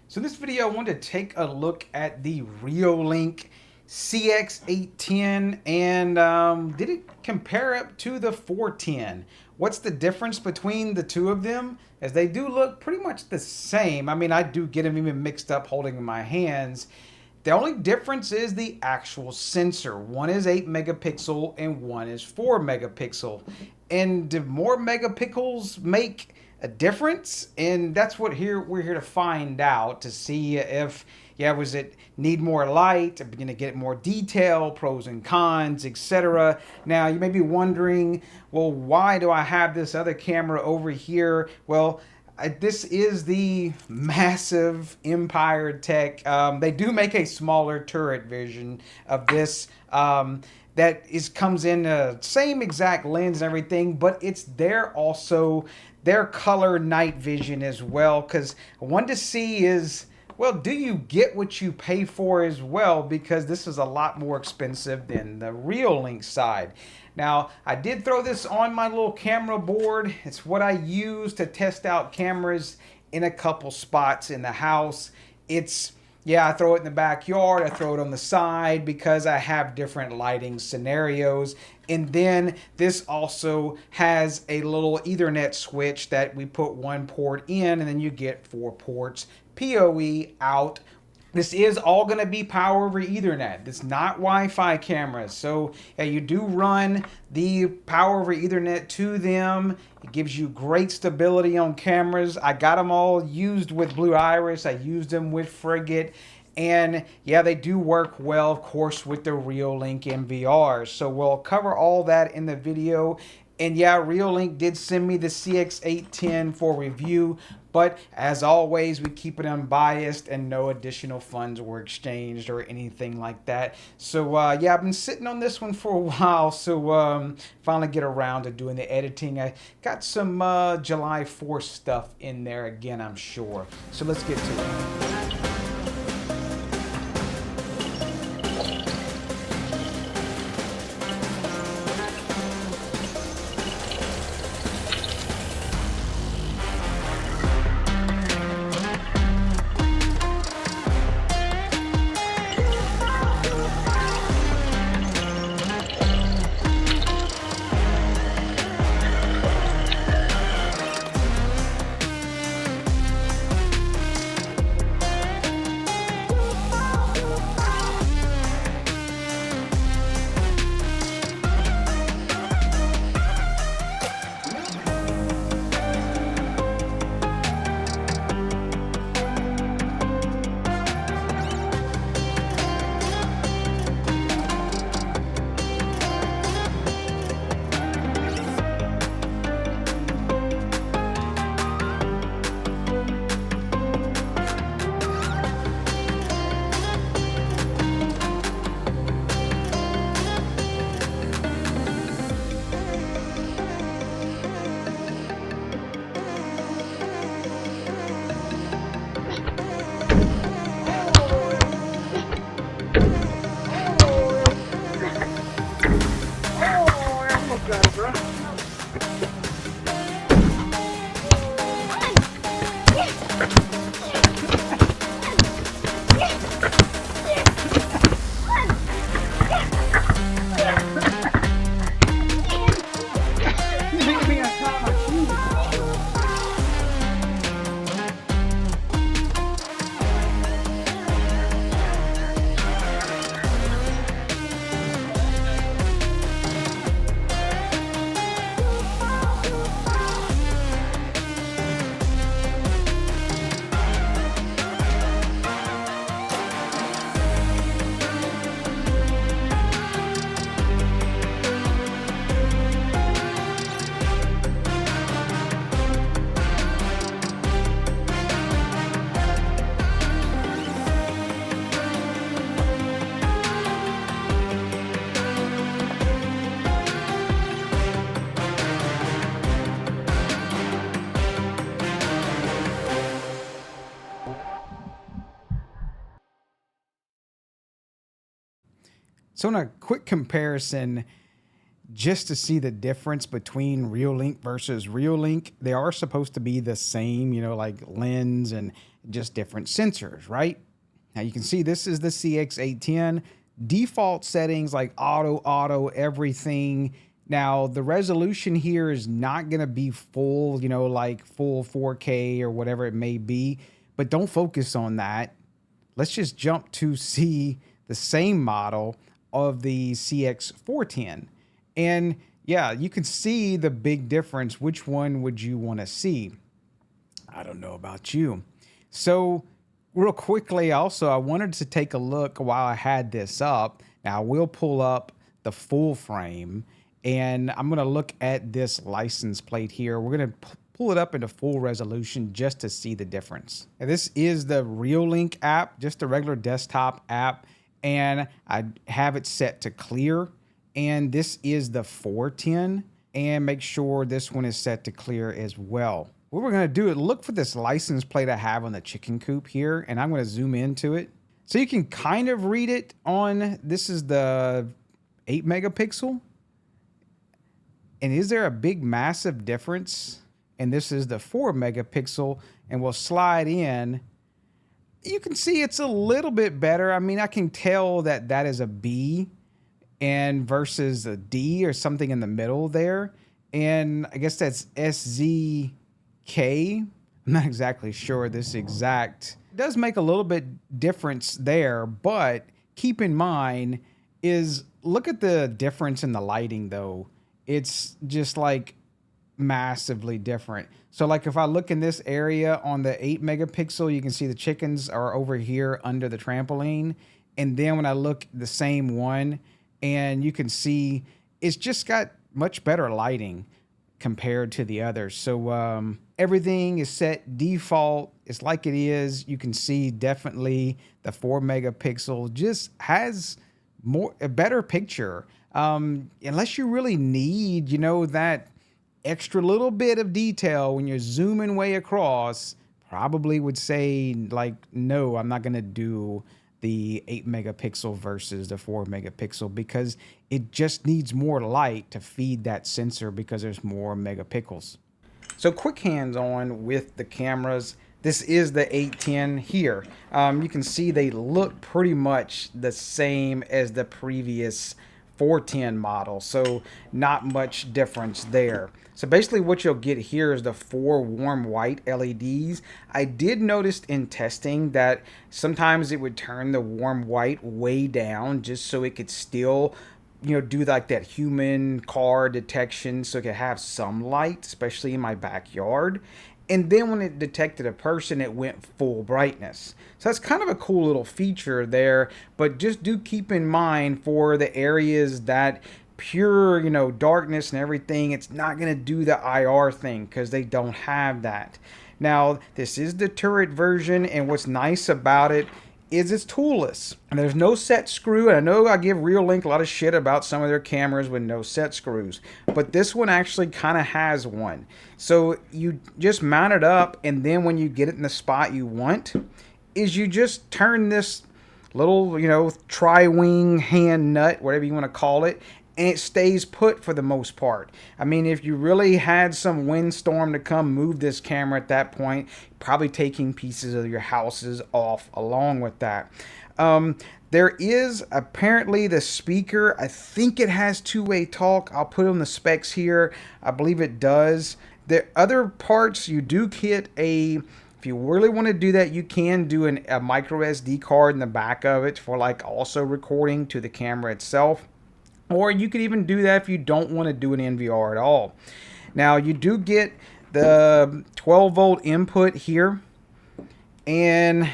So in this video, I wanted to take a look at the Reolink CX810 and did it compare up to the 410? What's the difference between the two of them? As they do look pretty much the same. I mean, I do get them even mixed up holding in my hands. The only difference is the actual sensor. One is 8 megapixel and one is 4 megapixel. And do more megapixels make a difference? And that's what we're here to find out, to see if, yeah, was it need more light, I'm gonna get more detail, pros and cons, etc. Now you may be wondering, well, why do I have this other camera over here? Well, this is the massive Empire Tech. They do make a smaller turret version of this. Comes in the same exact lens and everything, but it's there also their color night vision as well. Because I wanted to see is, well, do you get what you pay for as well? Because this is a lot more expensive than the Reolink side. Now, I did throw this on my little camera board. It's what I use to test out cameras in a couple spots in the house. Yeah, I throw it in the backyard, I throw it on the side because I have different lighting scenarios. And then this also has a little Ethernet switch that we put one port in, and then you get 4 ports PoE out. This is all going to be power over Ethernet. It's not Wi-Fi cameras. So yeah, you do run the power over Ethernet to them. It gives you great stability on cameras. I got them all used with Blue Iris. I used them with Frigate. And yeah, they do work well, of course, with the Reolink MVR. So we'll cover all that in the video. And yeah, Reolink did send me the CX810 for review, but as always, we keep it unbiased and no additional funds were exchanged or anything like that. So yeah, I've been sitting on this one for a while, so finally get around to doing the editing. I got some July 4th stuff in there again, I'm sure. So let's get to it. So in a quick comparison, just to see the difference between Reolink versus Reolink. They are supposed to be the same, you know, like lens and just different sensors, right? Now you can see this is the CX810. Default settings like auto, everything. Now the resolution here is not going to be full, you know, like full 4K or whatever it may be, but don't focus on that. Let's just jump to see the same model of the CX410. And yeah, you can see the big difference. Which one would you want to see? I don't know about you. So real quickly, also, I wanted to take a look while I had this up. Now, we'll pull up the full frame, and I'm going to look at this license plate here. We're going to pull it up into full resolution just to see the difference. And this is the Reolink app, just a regular desktop app, and I have it set to clear. And this is the 410, and make sure this one is set to clear as well. What we're going to do is look for this license plate I have on the chicken coop here, and I'm going to zoom into it. So you can kind of read it on, this is the 8 megapixel. And is there a big massive difference? And this is the 4 megapixel, and we'll slide in. You can see it's a little bit better. I mean, I can tell that that is a B and versus a D or something in the middle there. And I guess that's SZK. I'm not exactly sure this exact. It does make a little bit difference there, but keep in mind is look at the difference in the lighting though. It's just like massively different. So like if I look in this area on the 8 megapixel, you can see the chickens are over here under the trampoline. And then when I look the same one, and you can see it's just got much better lighting compared to the others. So everything is set default. It's like it is. You can see definitely the 4 megapixel just has a better picture. Unless you really need, you know, that extra little bit of detail when you're zooming way across, probably would say like, no, I'm not going to do the 8 megapixel versus the 4 megapixel because it just needs more light to feed that sensor because there's more megapixels. So quick hands on with the cameras. This is the 810 here. You can see they look pretty much the same as the previous 410 model, so not much difference there. So basically what you'll get here is the 4 warm white LEDs. I did notice in testing that sometimes it would turn the warm white way down just so it could still, you know, do like that human car detection so it could have some light, especially in my backyard. And then when it detected a person, it went full brightness. So that's kind of a cool little feature there, but just do keep in mind for the areas that pure, you know, darkness and everything, it's not going to do the IR thing because they don't have that. Now, this is the turret version, and what's nice about it is it's toolless. And there's no set screw. And I know I give Reolink a lot of shit about some of their cameras with no set screws, but this one actually kind of has one. So you just mount it up, and then when you get it in the spot you want, is you just turn this little, you know, tri-wing hand nut, whatever you want to call it, and it stays put for the most part. I mean, if you really had some windstorm to come, move this camera at that point, probably taking pieces of your houses off along with that. There is apparently the speaker. I think it has two-way talk. I'll put on the specs here. I believe it does. The other parts, you do get a... If you really want to do that, you can do a micro SD card in the back of it for like also recording to the camera itself. Or you could even do that if you don't want to do an NVR at all. Now, you do get the 12 volt input here. And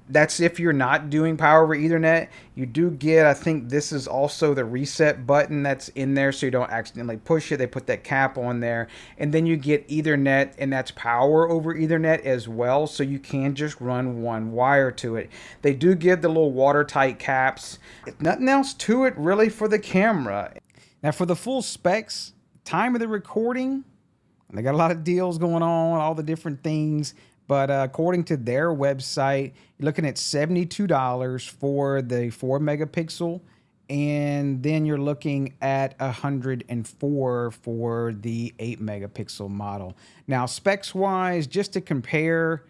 that's if you're not doing power over Ethernet. You do get, I think this is also the reset button that's in there so you don't accidentally push it. They put that cap on there. And then you get Ethernet, and that's power over Ethernet as well. So you can just run one wire to it. They do give the little watertight caps. Nothing else to it really for the camera. Now for the full specs, time of the recording, and they got a lot of deals going on, all the different things. But according to their website, you're looking at $72 for the 4 megapixel And then you're looking at 104 for the 8 megapixel model. Now, specs wise, just to compare,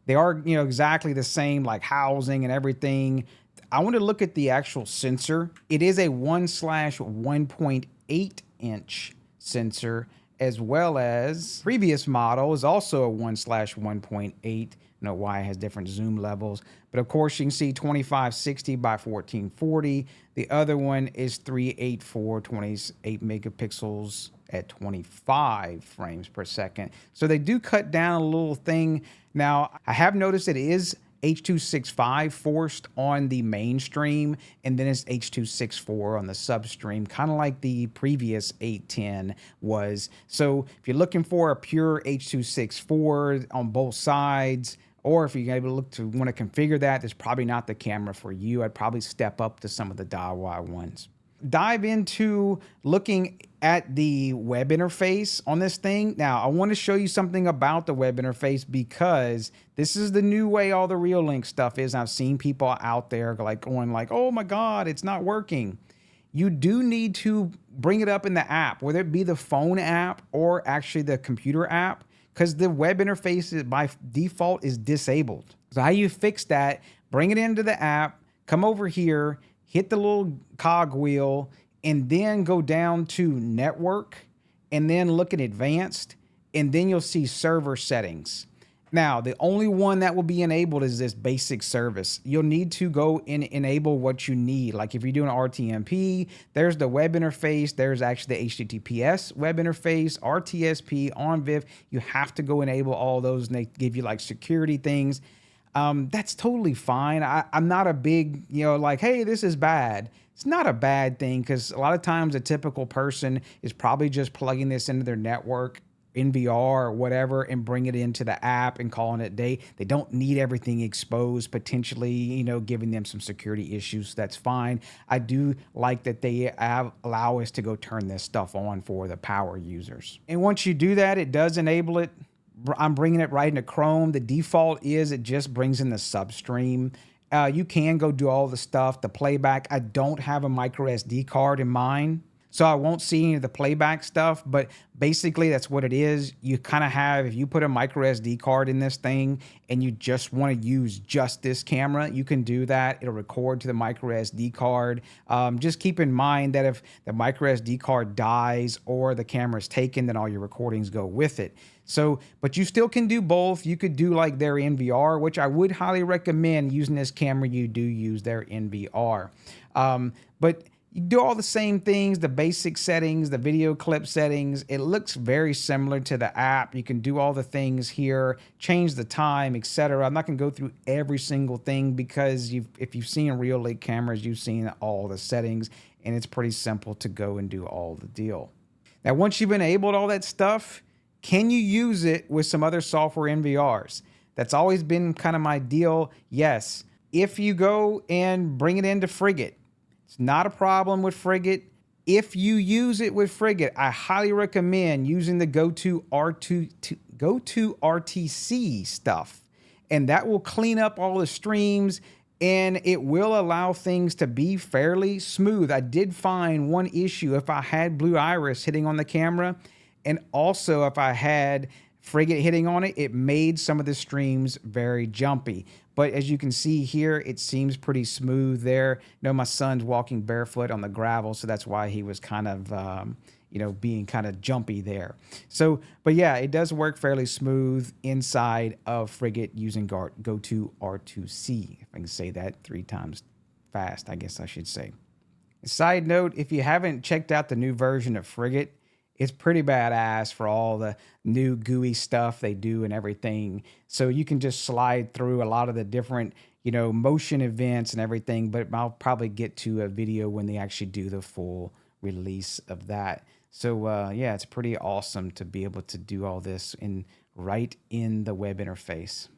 they are, exactly the same, like housing and everything. I want to look at the actual sensor. It is a 1/1.8 inch sensor, as well as previous model is also a 1/1.8. I don't know why it has different zoom levels, but of course you can see 2560 by 1440. The other one is 384, 28 megapixels at 25 frames per second. So they do cut down a little thing. Now, I have noticed it is H.265 forced on the mainstream, and then it's H.264 on the substream, kind of like the previous 810 was. So if you're looking for a pure H.264 on both sides, or if you're able to want to configure that, that's probably not the camera for you. I'd probably step up to some of the Dawai ones. Dive into looking at the web interface on this thing. Now, I want to show you something about the web interface because this is the new way all the Reolink stuff is. I've seen people out there going like, oh my God, it's not working. You do need to bring it up in the app, whether it be the phone app or actually the computer app, because the web interface by default is disabled. So how you fix that, bring it into the app, come over here, hit the little cog wheel, and then go down to network, and then look at advanced, and then you'll see server settings. Now, the only one that will be enabled is this basic service. You'll need to go and enable what you need. Like if you're doing RTMP, there's the web interface. There's actually the HTTPS web interface, RTSP, OnVIF. You have to go enable all those, and they give you like security things. That's totally fine. I'm not a big, like, hey, this is bad. It's not a bad thing because a lot of times a typical person is probably just plugging this into their network, NVR or whatever, and bring it into the app and calling it a day. They don't need everything exposed, potentially, giving them some security issues. That's fine. I do like that they allow us to go turn this stuff on for the power users. And once you do that, it does enable it. I'm bringing it right into Chrome. The default is it just brings in the substream. You can go do all the stuff, the playback. I don't have a micro SD card in mine, so I won't see any of the playback stuff, but basically that's what it is. You kind of have, if you put a micro SD card in this thing and you just want to use just this camera, you can do that. It'll record to the micro SD card. Just keep in mind that if the micro SD card dies or the camera is taken, then all your recordings go with it. So, but you still can do both. You could do like their NVR, which I would highly recommend using this camera. You do use their NVR. But you do all the same things, the basic settings, the video clip settings. It looks very similar to the app. You can do all the things here, change the time, etc. I'm not going to go through every single thing because if you've seen Reolink cameras, you've seen all the settings, and it's pretty simple to go and do all the deal. Now, once you've enabled all that stuff, can you use it with some other software NVRs? That's always been kind of my deal. Yes, if you go and bring it into Frigate, it's not a problem with Frigate. If you use it with Frigate, I highly recommend using the go to RTC stuff, and that will clean up all the streams, and it will allow things to be fairly smooth. I did find one issue if I had Blue Iris hitting on the camera, and also if I had Frigate hitting on it, it made some of the streams very jumpy. But as you can see here, it seems pretty smooth there. My son's walking barefoot on the gravel, so that's why he was kind of, being kind of jumpy there. So, but yeah, it does work fairly smooth inside of Frigate using go-to R2C. If I can say that 3 times fast, I guess I should say. Side note, if you haven't checked out the new version of Frigate, it's pretty badass for all the new GUI stuff they do and everything. So you can just slide through a lot of the different, motion events and everything, but I'll probably get to a video when they actually do the full release of that. So yeah, it's pretty awesome to be able to do all this right in the web interface.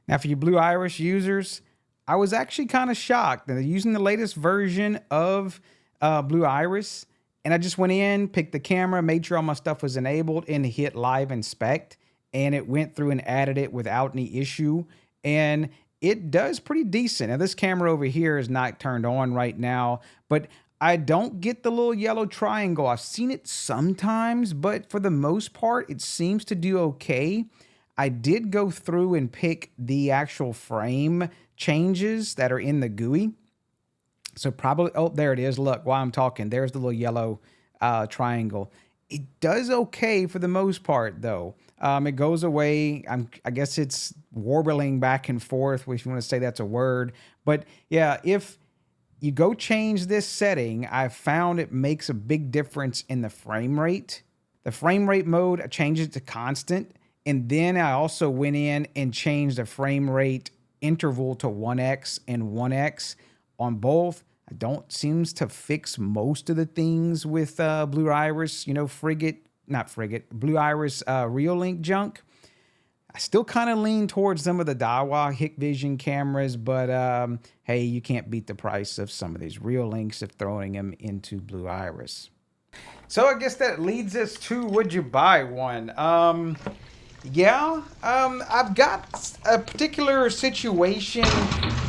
Now for you Blue Iris users, I was actually kind of shocked that they're using the latest version of Blue Iris. And I just went in, picked the camera, made sure all my stuff was enabled, and hit live inspect. And it went through and added it without any issue. And it does pretty decent. Now this camera over here is not turned on right now, but I don't get the little yellow triangle. I've seen it sometimes, but for the most part, it seems to do okay. I did go through and pick the actual frame changes that are in the GUI. So probably, oh, there it is. Look, while I'm talking, there's the little yellow triangle. It does okay for the most part, though. It goes away. I guess it's warbling back and forth, if you want to say that's a word. But yeah, if you go change this setting, I found it makes a big difference in the frame rate. The frame rate mode, I changed it to constant. And then I also went in and changed the frame rate interval to 1x and 1x on both. I don't seems to fix most of the things with Blue Iris, you know, Blue Iris Reolink junk. I still kind of lean towards some of the Daiwa Hikvision cameras, but hey, you can't beat the price of some of these Reolinks if throwing them into Blue Iris. So I guess that leads us to, would you buy one? I've got a particular situation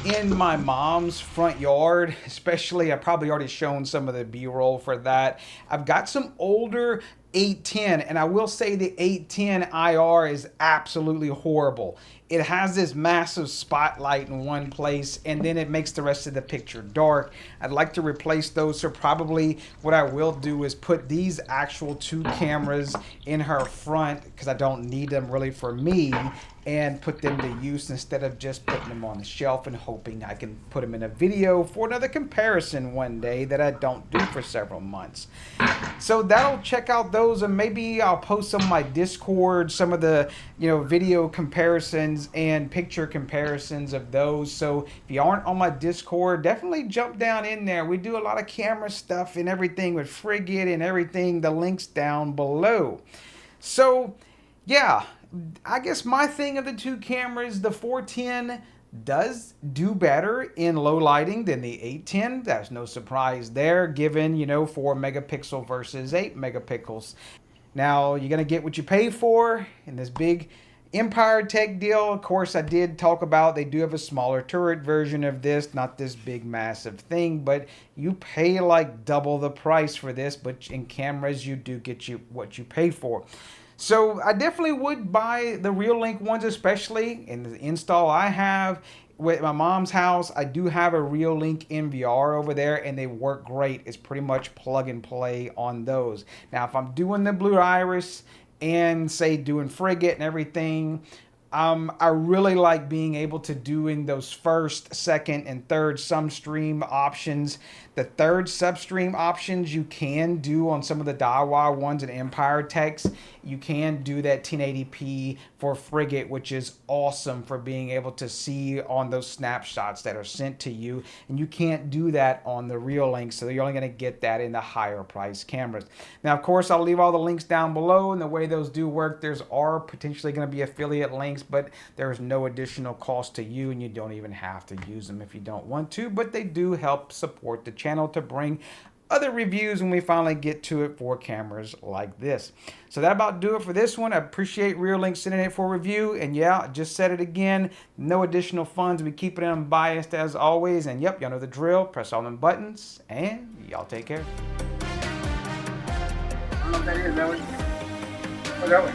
in my mom's front yard, especially. I've probably already shown some of the B-roll for that. I've got some older 810, and I will say the 810 IR is absolutely horrible. It has this massive spotlight in one place, and then it makes the rest of the picture dark. I'd like to replace those, so probably what I will do is put these actual two cameras in her front, because I don't need them really for me, and put them to use instead of just putting them on the shelf and hoping I can put them in a video for another comparison one day that I don't do for several months. So that'll check out those, and maybe I'll post on my Discord some of the video comparisons and picture comparisons of those. So if you aren't on my Discord, definitely jump down in there. We do a lot of camera stuff and everything with Frigate and everything. The link's down below. So yeah, I guess my thing of the two cameras, the 410 does do better in low lighting than the 810. That's no surprise there, given 4 megapixel versus 8 megapixels. Now you're gonna get what you pay for in this big Empire Tech deal. Of course, I did talk about they do have a smaller turret version of this, not this big massive thing, but you pay like double the price for this, but in cameras you do get what you pay for. So I definitely would buy the Reolink ones, especially in the install I have with my mom's house. I do have a Reolink NVR over there, and they work great. It's pretty much plug and play on those. Now, if I'm doing the Blue Iris and say doing Frigate and everything, I really like being able to doing those first, second, and third substream options. The third substream options you can do on some of the Daiwa ones and Empire Techs. You can do that 1080p for Frigate, which is awesome for being able to see on those snapshots that are sent to you. And you can't do that on the Reolink, so you're only going to get that in the higher price cameras. Now, of course, I'll leave all the links down below, and the way those do work, there's are potentially going to be affiliate links, but there's no additional cost to you, and you don't even have to use them if you don't want to, but they do help support the channel to bring other reviews when we finally get to it for cameras like this. So that about do it for this one. I appreciate Reolink sending it for review, and yeah, I just said it again, no additional funds. We keep it unbiased as always, and yep, y'all know the drill. Press all them buttons, and y'all take care. I don't know what that is. That way. Oh, that way.